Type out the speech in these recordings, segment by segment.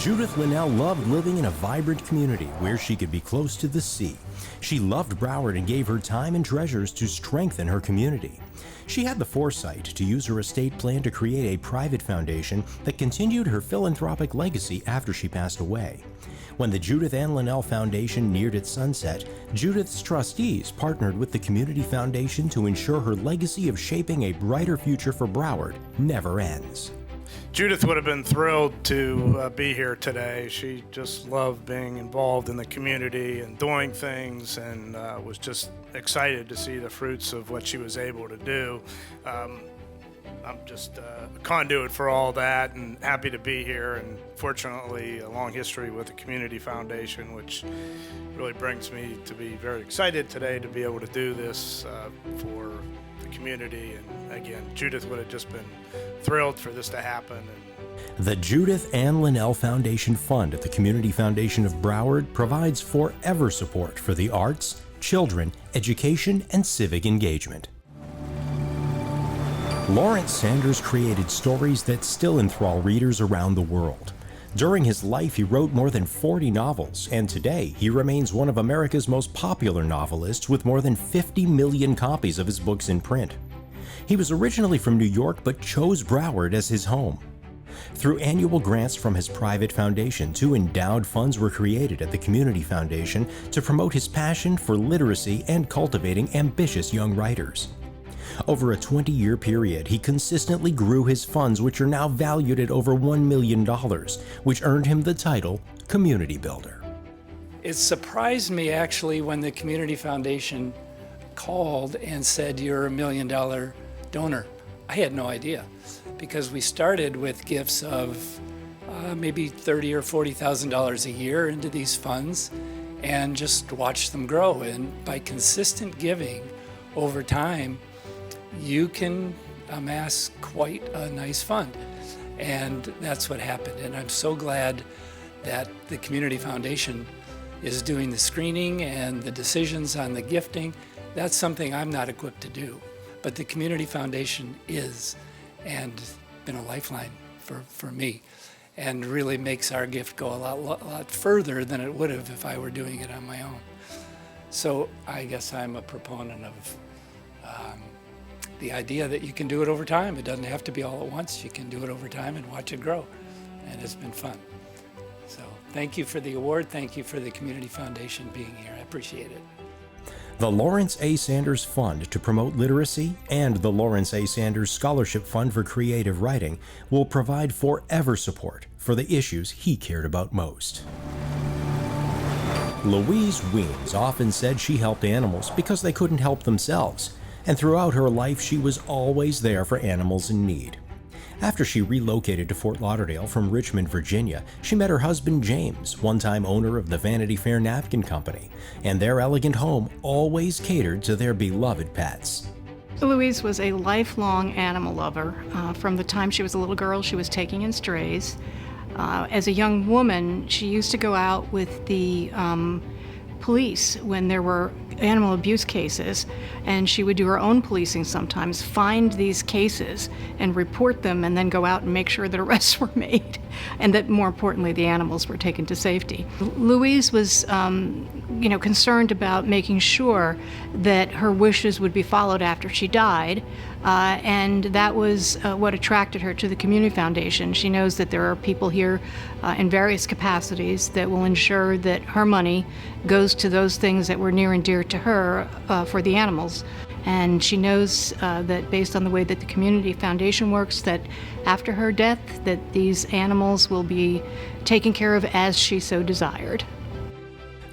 Judith Linnell loved living in a vibrant community where she could be close to the sea. She loved Broward and gave her time and treasures to strengthen her community. She had the foresight to use her estate plan to create a private foundation that continued her philanthropic legacy after she passed away. When the Judith Ann Linnell Foundation neared its sunset, Judith's trustees partnered with the Community Foundation to ensure her legacy of shaping a brighter future for Broward never ends. Judith would have been thrilled to be here today. She just loved being involved in the community and doing things, and was just excited to see the fruits of what she was able to do. I'm just a conduit for all that and happy to be here, and fortunately a long history with the Community Foundation, which really brings me to be very excited today to be able to do this for the community. And again, Judith would have just been thrilled for this to happen. The Judith Ann Linnell Foundation Fund at the Community Foundation of Broward provides forever support for the arts, children, education, and civic engagement. Lawrence Sanders created stories that still enthrall readers around the world. During his life, he wrote more than 40 novels, and today he remains one of America's most popular novelists with more than 50 million copies of his books in print. He was originally from New York but chose Broward as his home. Through annual grants from his private foundation, 2 endowed funds were created at the Community Foundation to promote his passion for literacy and cultivating ambitious young writers. Over a 20-year period, he consistently grew his funds, which are now valued at over $1 million, which earned him the title Community Builder. It surprised me actually when the Community Foundation called and said, "You're $1 million donor." I had no idea, because we started with gifts of maybe $30,000 or $40,000 a year into these funds and just watched them grow. And by consistent giving over time, you can amass quite a nice fund. And that's what happened. And I'm so glad that the Community Foundation is doing the screening and the decisions on the gifting. That's something I'm not equipped to do. But the Community Foundation is, and been a lifeline for me, and really makes our gift go a lot further than it would have if I were doing it on my own. So I guess I'm a proponent of the idea that you can do it over time. It doesn't have to be all at once. You can do it over time and watch it grow, and it's been fun. So thank you for the award. Thank you for the Community Foundation being here. I appreciate it. The Lawrence A. Sanders Fund to promote literacy and the Lawrence A. Sanders Scholarship Fund for Creative Writing will provide forever support for the issues he cared about most. Louise Wemyss often said she helped animals because they couldn't help themselves, and throughout her life she was always there for animals in need. After she relocated to Fort Lauderdale from Richmond, Virginia, she met her husband James, one-time owner of the Vanity Fair Napkin Company, and their elegant home always catered to their beloved pets. Louise was a lifelong animal lover. From the time she was a little girl, she was taking in strays. As a young woman, she used to go out with the police when there were animal abuse cases, and she would do her own policing sometimes, find these cases and report them, and then go out and make sure that arrests were made, and that more importantly the animals were taken to safety. Louise was concerned about making sure that her wishes would be followed after she died, and that was what attracted her to the Community Foundation. She knows that there are people here in various capacities that will ensure that her money goes to those things that were near and dear to her for the animals. And she knows that based on the way that the Community Foundation works, that after her death, that these animals will be taken care of as she so desired.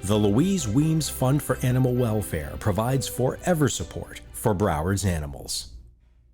The Louise Wemyss Fund for Animal Welfare provides forever support for Broward's animals.